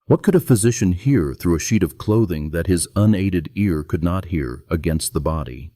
What could a physician hear through a sheet of clothing that his unaided ear could not hear against the body?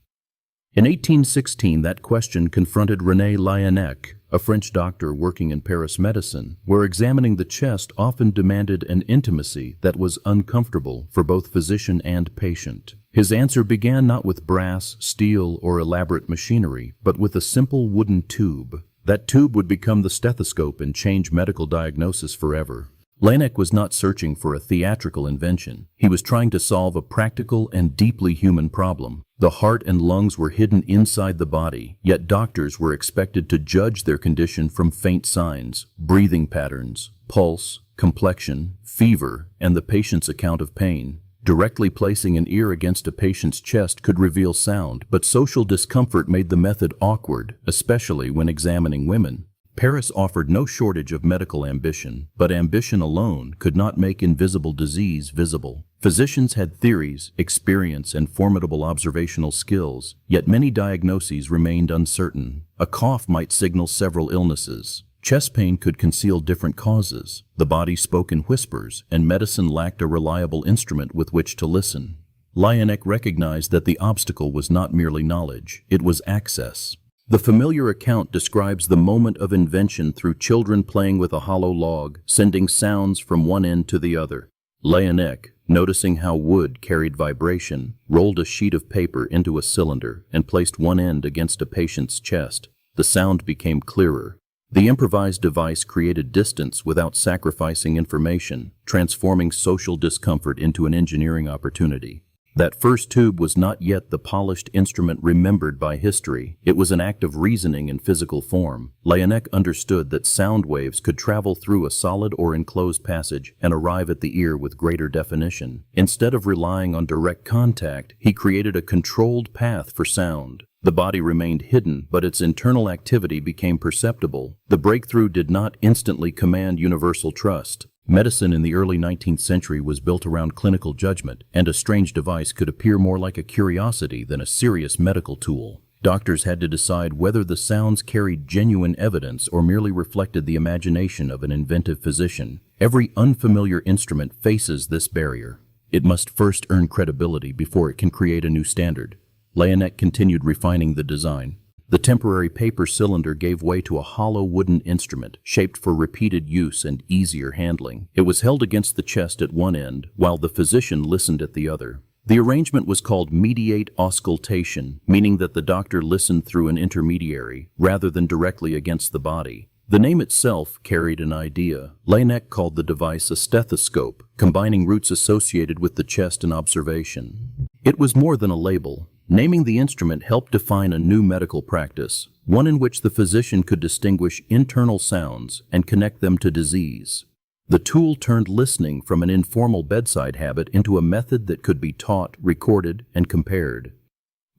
In 1816, that question confronted René Laennec, a French doctor working in Paris medicine, where examining the chest often demanded an intimacy that was uncomfortable for both physician and patient. His answer began not with brass, steel, or elaborate machinery, but with a simple wooden tube. That tube would become the stethoscope and change medical diagnosis forever. Laennec was not searching for a theatrical invention. He was trying to solve a practical and deeply human problem. The heart and lungs were hidden inside the body, yet doctors were expected to judge their condition from faint signs, breathing patterns, pulse, complexion, fever, and the patient's account of pain. Directly placing an ear against a patient's chest could reveal sound, but social discomfort made the method awkward, especially when examining women. Paris offered no shortage of medical ambition, but ambition alone could not make invisible disease visible. Physicians had theories, experience, and formidable observational skills, yet many diagnoses remained uncertain. A cough might signal several illnesses. Chest pain could conceal different causes. The body spoke in whispers, and medicine lacked a reliable instrument with which to listen. Laennec recognized that the obstacle was not merely knowledge, it was access. The familiar account describes the moment of invention through children playing with a hollow log, sending sounds from one end to the other. Laennec, noticing how wood carried vibration, rolled a sheet of paper into a cylinder and placed one end against a patient's chest. The sound became clearer. The improvised device created distance without sacrificing information, transforming social discomfort into an engineering opportunity. That first tube was not yet the polished instrument remembered by history. It was an act of reasoning in physical form. Laennec understood that sound waves could travel through a solid or enclosed passage and arrive at the ear with greater definition. Instead of relying on direct contact, he created a controlled path for sound. The body remained hidden, but its internal activity became perceptible. The breakthrough did not instantly command universal trust. Medicine in the early 19th century was built around clinical judgment, and a strange device could appear more like a curiosity than a serious medical tool. Doctors had to decide whether the sounds carried genuine evidence or merely reflected the imagination of an inventive physician. Every unfamiliar instrument faces this barrier. It must first earn credibility before it can create a new standard. Laennec continued refining the design. The temporary paper cylinder gave way to a hollow wooden instrument, shaped for repeated use and easier handling. It was held against the chest at one end, while the physician listened at the other. The arrangement was called mediate auscultation, meaning that the doctor listened through an intermediary, rather than directly against the body. The name itself carried an idea. Laennec called the device a stethoscope, combining roots associated with the chest and observation. It was more than a label. Naming the instrument helped define a new medical practice, one in which the physician could distinguish internal sounds and connect them to disease. The tool turned listening from an informal bedside habit into a method that could be taught, recorded, and compared.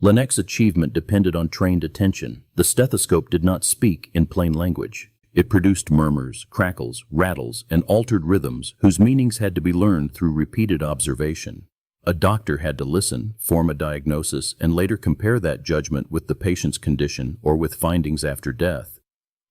Laennec's achievement depended on trained attention. The stethoscope did not speak in plain language. It produced murmurs, crackles, rattles, and altered rhythms whose meanings had to be learned through repeated observation. A doctor had to listen, form a diagnosis, and later compare that judgment with the patient's condition or with findings after death.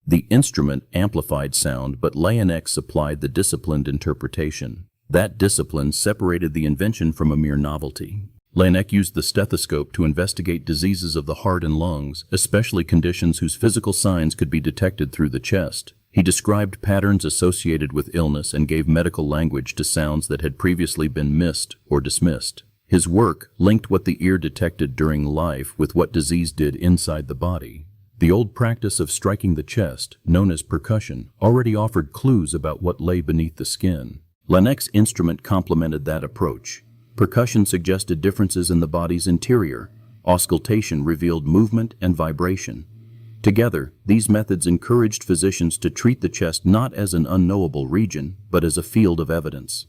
The instrument amplified sound, but Laennec supplied the disciplined interpretation. That discipline separated the invention from a mere novelty. Laennec used the stethoscope to investigate diseases of the heart and lungs, especially conditions whose physical signs could be detected through the chest. He described patterns associated with illness and gave medical language to sounds that had previously been missed or dismissed. His work linked what the ear detected during life with what disease did inside the body. The old practice of striking the chest, known as percussion, already offered clues about what lay beneath the skin. Laennec's instrument complemented that approach. Percussion suggested differences in the body's interior. Auscultation revealed movement and vibration. Together, these methods encouraged physicians to treat the chest not as an unknowable region, but as a field of evidence.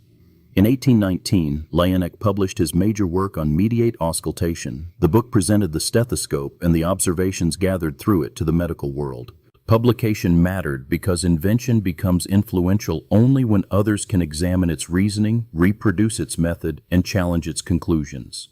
In 1819, Laennec published his major work on mediate auscultation. The book presented the stethoscope and the observations gathered through it to the medical world. Publication mattered because invention becomes influential only when others can examine its reasoning, reproduce its method, and challenge its conclusions.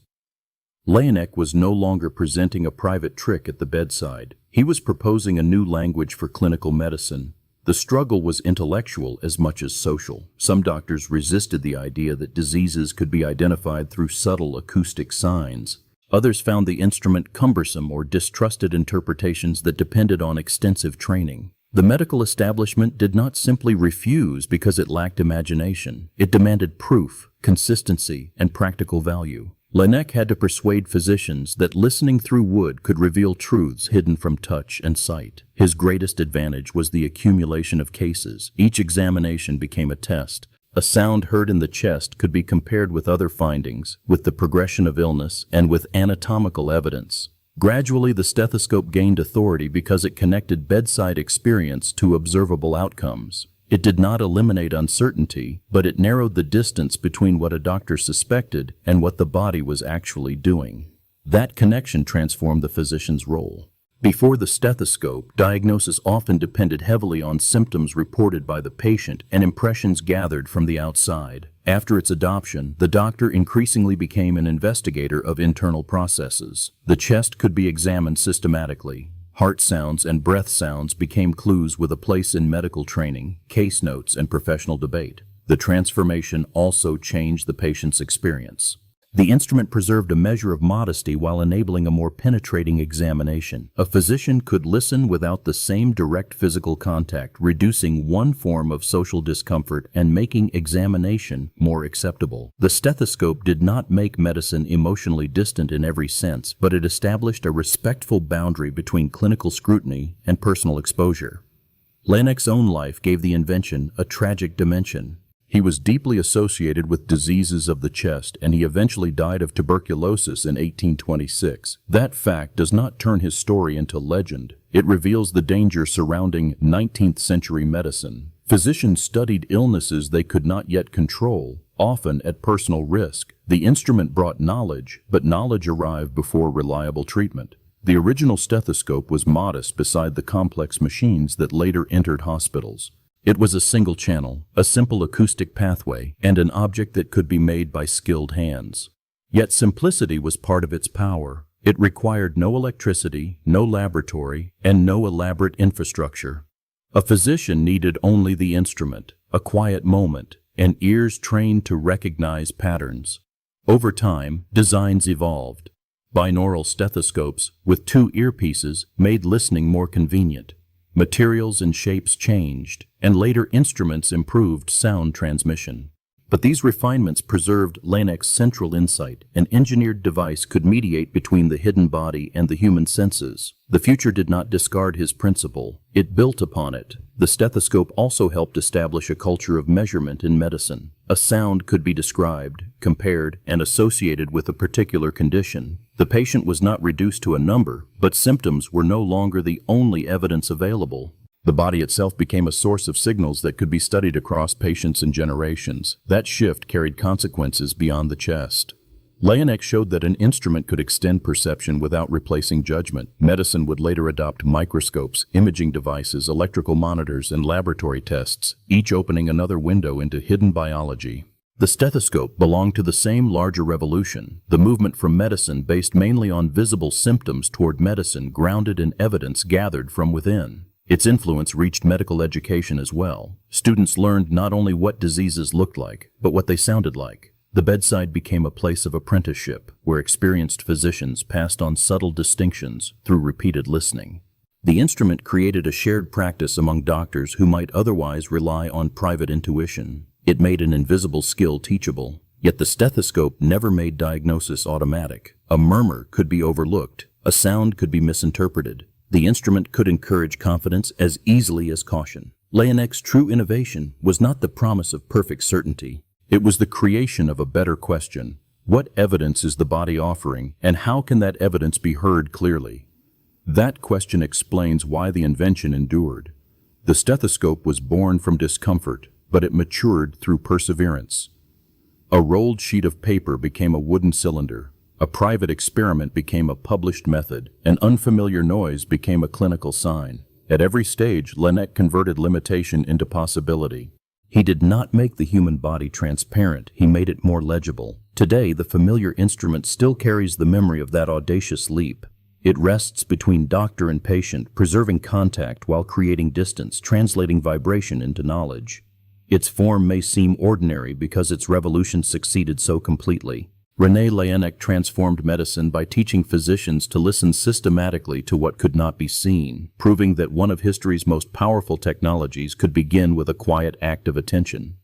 Laennec was no longer presenting a private trick at the bedside. He was proposing a new language for clinical medicine. The struggle was intellectual as much as social. Some doctors resisted the idea that diseases could be identified through subtle acoustic signs. Others found the instrument cumbersome or distrusted interpretations that depended on extensive training. The medical establishment did not simply refuse because it lacked imagination. It demanded proof, consistency, and practical value. Laennec had to persuade physicians that listening through wood could reveal truths hidden from touch and sight. His greatest advantage was the accumulation of cases. Each examination became a test. A sound heard in the chest could be compared with other findings, with the progression of illness, and with anatomical evidence. Gradually, the stethoscope gained authority because it connected bedside experience to observable outcomes. It did not eliminate uncertainty, but it narrowed the distance between what a doctor suspected and what the body was actually doing. That connection transformed the physician's role. Before the stethoscope, diagnosis often depended heavily on symptoms reported by the patient and impressions gathered from the outside. After its adoption, the doctor increasingly became an investigator of internal processes. The chest could be examined systematically. Heart sounds and breath sounds became clues with a place in medical training, case notes, and professional debate. The transformation also changed the patient's experience. The instrument preserved a measure of modesty while enabling a more penetrating examination. A physician could listen without the same direct physical contact, reducing one form of social discomfort and making examination more acceptable. The stethoscope did not make medicine emotionally distant in every sense, but it established a respectful boundary between clinical scrutiny and personal exposure. Laennec's own life gave the invention a tragic dimension. He was deeply associated with diseases of the chest, and he eventually died of tuberculosis in 1826. That fact does not turn his story into legend. It reveals the danger surrounding 19th century medicine. Physicians studied illnesses they could not yet control, often at personal risk. The instrument brought knowledge, but knowledge arrived before reliable treatment. The original stethoscope was modest beside the complex machines that later entered hospitals. It was a single channel, a simple acoustic pathway, and an object that could be made by skilled hands. Yet simplicity was part of its power. It required no electricity, no laboratory, and no elaborate infrastructure. A physician needed only the instrument, a quiet moment, and ears trained to recognize patterns. Over time, designs evolved. Binaural stethoscopes with 2 earpieces made listening more convenient. Materials and shapes changed, and later instruments improved sound transmission. But these refinements preserved Laennec's central insight. An engineered device could mediate between the hidden body and the human senses. The future did not discard his principle. It built upon it. The stethoscope also helped establish a culture of measurement in medicine. A sound could be described, compared, and associated with a particular condition. The patient was not reduced to a number, but symptoms were no longer the only evidence available. The body itself became a source of signals that could be studied across patients and generations. That shift carried consequences beyond the chest. Laennec showed that an instrument could extend perception without replacing judgment. Medicine would later adopt microscopes, imaging devices, electrical monitors, and laboratory tests, each opening another window into hidden biology. The stethoscope belonged to the same larger revolution, the movement from medicine based mainly on visible symptoms toward medicine grounded in evidence gathered from within. Its influence reached medical education as well. Students learned not only what diseases looked like, but what they sounded like. The bedside became a place of apprenticeship, where experienced physicians passed on subtle distinctions through repeated listening. The instrument created a shared practice among doctors who might otherwise rely on private intuition. It made an invisible skill teachable. Yet the stethoscope never made diagnosis automatic. A murmur could be overlooked. A sound could be misinterpreted. The instrument could encourage confidence as easily as caution. Laennec's true innovation was not the promise of perfect certainty. It was the creation of a better question. What evidence is the body offering, and how can that evidence be heard clearly? That question explains why the invention endured. The stethoscope was born from discomfort, but it matured through perseverance. A rolled sheet of paper became a wooden cylinder. A private experiment became a published method. An unfamiliar noise became a clinical sign. At every stage, Laennec converted limitation into possibility. He did not make the human body transparent, he made it more legible. Today, the familiar instrument still carries the memory of that audacious leap. It rests between doctor and patient, preserving contact while creating distance, translating vibration into knowledge. Its form may seem ordinary because its revolution succeeded so completely. René Laennec transformed medicine by teaching physicians to listen systematically to what could not be seen, proving that one of history's most powerful technologies could begin with a quiet act of attention.